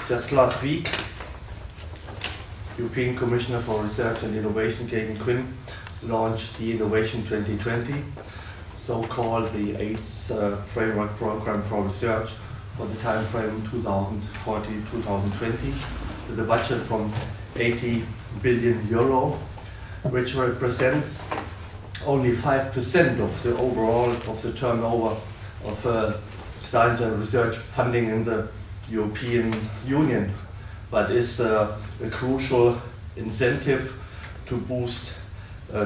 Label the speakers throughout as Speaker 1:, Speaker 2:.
Speaker 1: Just last week, European Commissioner for Research and Innovation, Gagan Quinn, launched the Innovation 2020, so-called the 8th Framework Program for Research for the time frame 2014-2020, with a budget from 80 billion euro, which represents only 5% of the overall of the turnover of science and research funding in the European Union, but is a crucial incentive to boost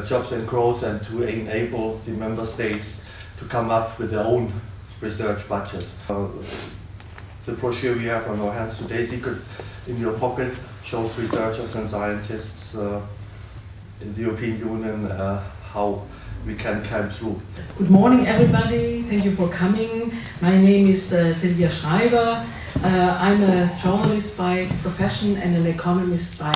Speaker 1: jobs and growth and to enable the member states to come up with their own research budgets. The brochure we have on our hands today, Secrets in Your Pocket, shows researchers and scientists in the European Union how we can come through.
Speaker 2: Good morning, everybody. Thank you for coming. My name is Sylvia SCHREIBER. I'm a journalist by profession and an economist by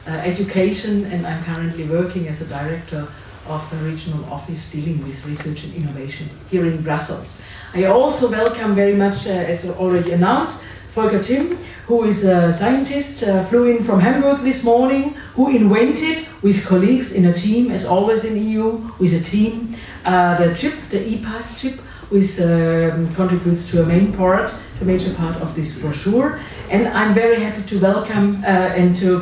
Speaker 2: education, and I'm currently working as a director of a regional office dealing with research and innovation here in Brussels. I also welcome very much, as already announced, Volker TIMM, who is a scientist, flew in from Hamburg this morning, who invented, with colleagues in a team, as always in EU, with a team, the chip, the ePass chip, which contributes to a major part of this brochure. And I'm very happy to welcome and to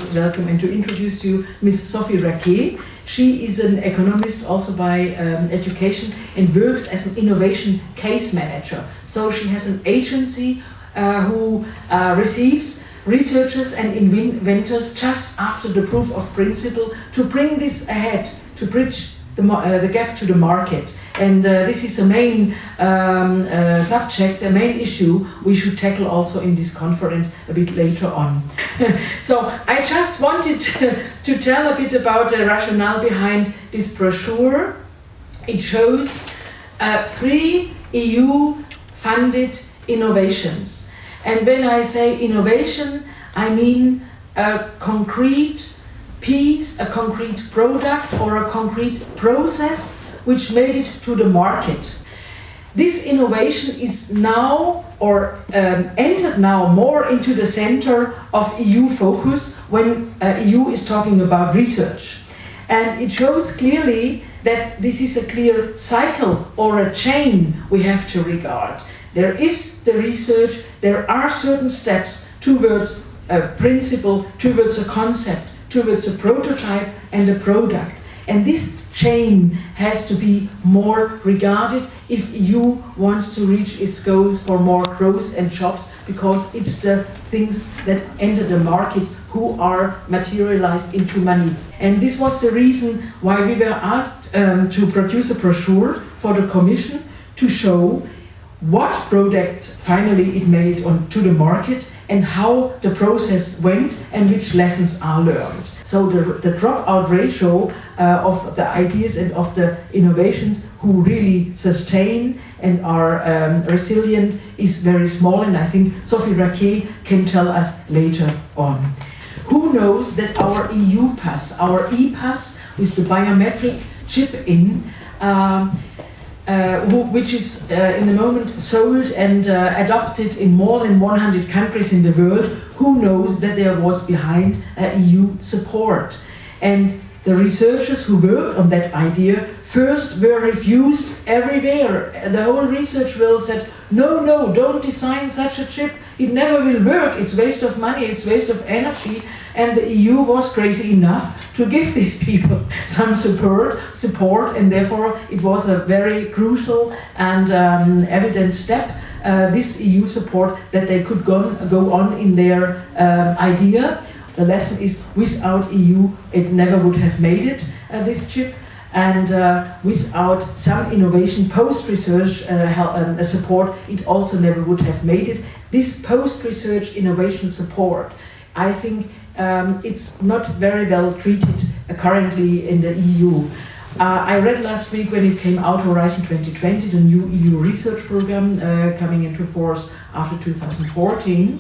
Speaker 2: introduce to you Ms. Sophie RACQUEZ. She is an economist also by education and works as an innovation case manager. So she has an agency who receives researchers and inventors just after the proof of principle to bring this ahead, to bridge the gap to the market. And this is a main subject, a main issue we should tackle also in this conference a bit later on. So I just wanted to tell a bit about the rationale behind this brochure. It shows 3 EU-funded innovations. And when I say innovation, I mean a concrete piece, a concrete product or a concrete process which made it to the market. This innovation is now entered now more into the center of EU focus when EU is talking about research. And it shows clearly that this is a clear cycle or a chain we have to regard. There is the research, there are certain steps towards a principle, towards a concept, towards a prototype and a product. And this chain has to be more regarded if EU wants to reach its goals for more growth and jobs, because it's the things that enter the market who are materialized into money. And this was the reason why we were asked to produce a brochure for the Commission to show what product finally it made onto the market and how the process went and which lessons are learned. So the dropout ratio of the ideas and of the innovations who really sustain and are resilient is very small, and I think Sophie RACQUEZ can tell us later on. Who knows that our EU pass, our e-pass with the biometric chip in, which is in the moment sold and adopted in more than 100 countries in the world, who knows that there was behind EU support. And the researchers who worked on that idea first were refused everywhere. The whole research world said, no, don't design such a chip, it never will work, it's waste of money, it's waste of energy. And the EU was crazy enough to give these people some support, and therefore it was a very crucial and evident step, this EU support, that they could go on in their idea. The lesson is, without EU it never would have made it, this chip, and without some innovation post-research support it also never would have made it. This post-research innovation support, I think it's not very well treated currently in the EU. I read last week when it came out, Horizon 2020, the new EU research program coming into force after 2014.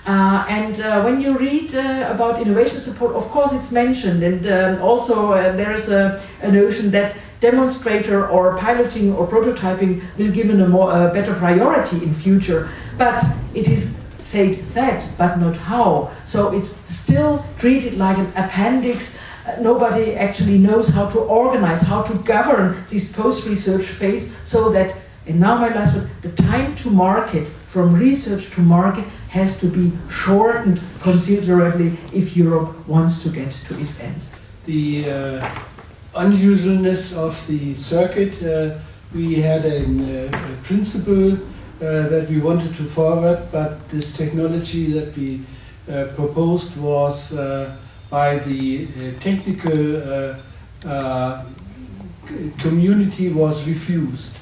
Speaker 2: When you read about innovation support, of course it's mentioned, and also there is a notion that demonstrator or piloting or prototyping will given a better priority in future. But it is say that, but not how. So it's still treated like an appendix. Nobody actually knows how to organize, how to govern this post-research phase, so that, in now my last word, the time to market, from research to market, has to be shortened considerably if Europe wants to get to its ends.
Speaker 3: The unusualness of the circuit, we had a principle that we wanted to forward, but this technology that we proposed was by the technical community was refused.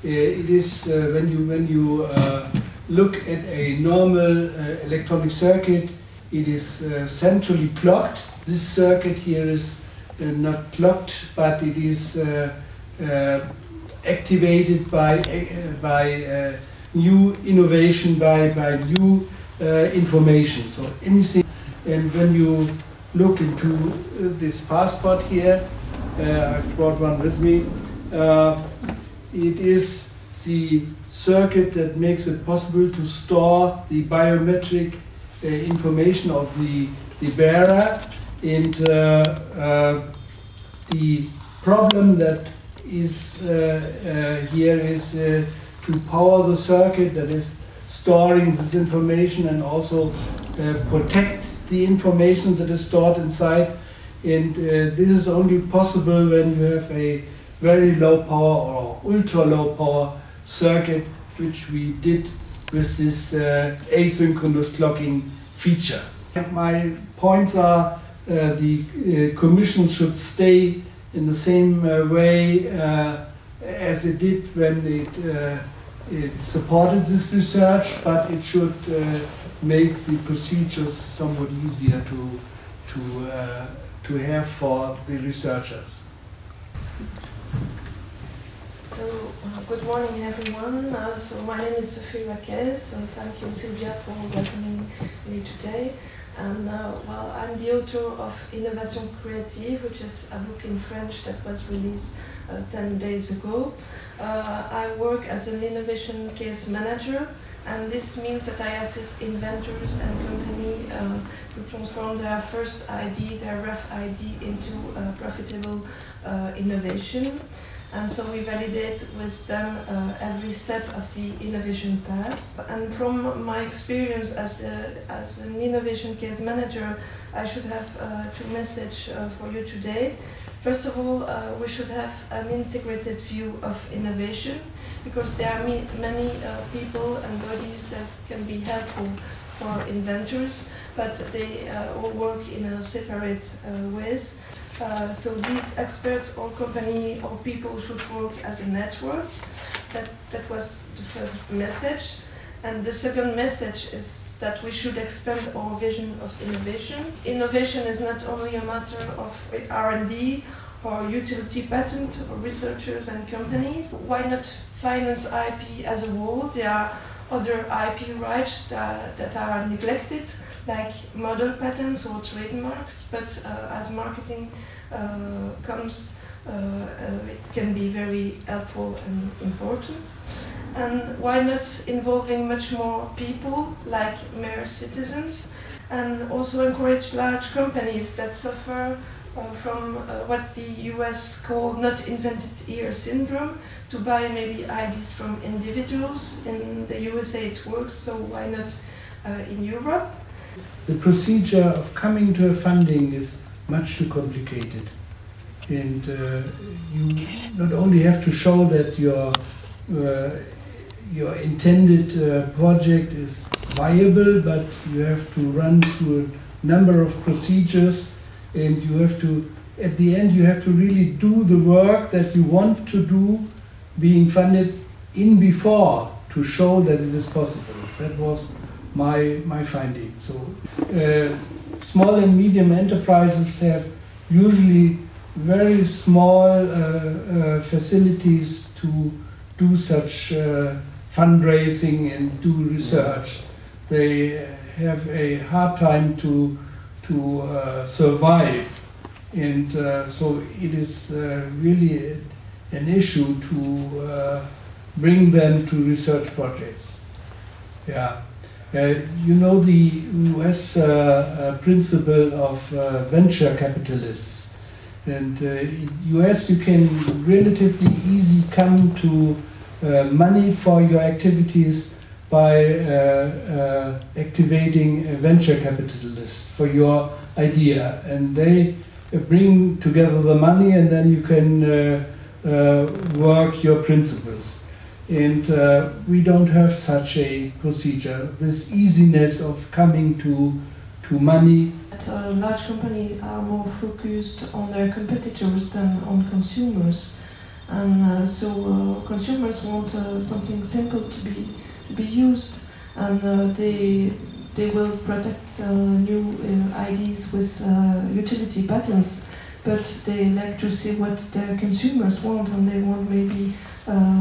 Speaker 3: It is when you look at a normal electronic circuit, it is centrally clocked. This circuit here is not clocked, but it is activated by new innovation, by new information. So anything, and when you look into this passport here, I've brought one with me. It is the circuit that makes it possible to store the biometric information of the bearer, and the problem that is here is to power the circuit that is storing this information and also protect the information that is stored inside. And this is only possible when you have a very low power or ultra low power circuit, which we did with this asynchronous clocking feature. My points are the Commission should stay in the same way as it did when it supported this research, but it should make the procedures somewhat easier to have for the researchers.
Speaker 4: So, good morning everyone. So my name is Sophie RACQUEZ, and thank you Sylvia for welcoming me today. And well, I'm the author of Innovation Créative, which is a book in French that was released 10 days ago. I work as an innovation case manager, and this means that I assist inventors and companies to transform their first idea, their rough idea, into profitable innovation. And so we validate with them every step of the innovation path. And from my experience as an innovation case manager, I should have two messages for you today. First of all, we should have an integrated view of innovation, because there are many people and bodies that can be helpful for inventors, but they all work in a separate ways. So these experts or company or people should work as a network. That was the first message. And the second message is that we should expand our vision of innovation. Innovation is not only a matter of R&D or utility patent or researchers and companies. Why not finance IP as a whole? There are other IP rights that are neglected, like model patents or trademarks, but as marketing comes, it can be very helpful and important. And why not involving much more people, like mere citizens, and also encourage large companies that suffer from what the US called not invented here syndrome, to buy maybe ideas from individuals. In the USA it works, so why not in Europe?
Speaker 3: The procedure of coming to a funding is much too complicated. And you not only have to show that your intended project is viable, but you have to run through a number of procedures, and you have to, at the end, you have to really do the work that you want to do, being funded in before, to show that it is possible. That was my finding. So small and medium enterprises have usually very small facilities to do such fundraising and do research. They have a hard time to survive, and so it is really an issue to bring them to research projects. Yeah. You know the US principle of venture capitalists. And in US you can relatively easy come to money for your activities by activating a venture capitalist for your idea. And they bring together the money, and then you can work your principles. And we don't have such a procedure, this easiness of coming to money.
Speaker 4: Large companies are more focused on their competitors than on consumers, and so consumers want something simple to be used, and they will protect new ideas with utility patents, but they like to see what their consumers want, and they want maybe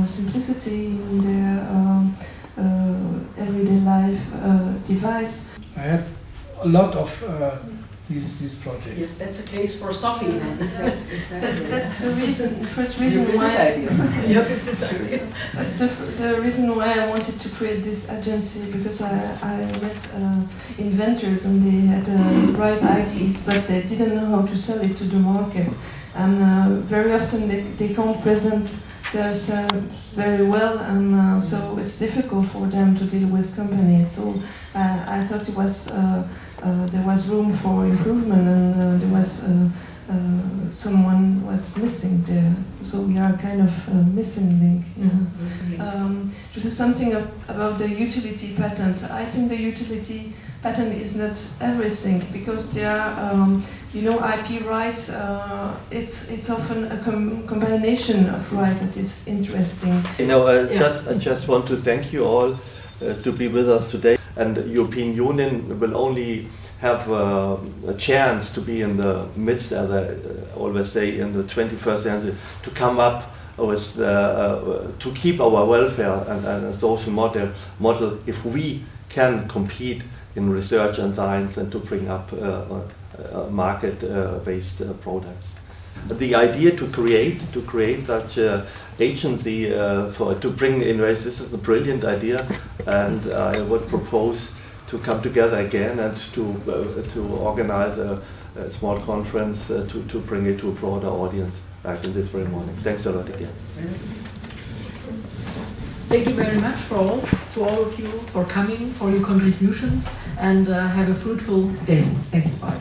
Speaker 4: simplicity in their everyday life device.
Speaker 3: I have a lot of these projects.
Speaker 2: Yes, that's a case for Sophie then.
Speaker 4: Exactly. That's the reason, the first reason
Speaker 2: Your business idea.
Speaker 4: That's the reason why I wanted to create this agency, because I met inventors and they had bright ideas, but they didn't know how to sell it to the market. And very often they can't present themselves very well, and so it's difficult for them to deal with companies. So I thought it was there was room for improvement, and there was someone was missing there. So we are kind of missing link. To say something about the utility patent, I think the utility patent is not everything, because there are, you know, IP rights. It's often a combination of rights that is interesting.
Speaker 1: You know, I just want to thank you all to be with us today. And the European Union will only have a chance to be in the midst, as I always say, in the 21st century, to come up with, to keep our welfare and social model if we can compete in research and science and to bring up market-based products. The idea to create such agency to bring innovation, this is a brilliant idea, and I would propose to come together again and to organize a small conference to bring it to a broader audience like in this very morning. Thanks a lot again.
Speaker 2: Thank you very much to all of you for coming, for your contributions, and have a fruitful day. Thank you. Bye.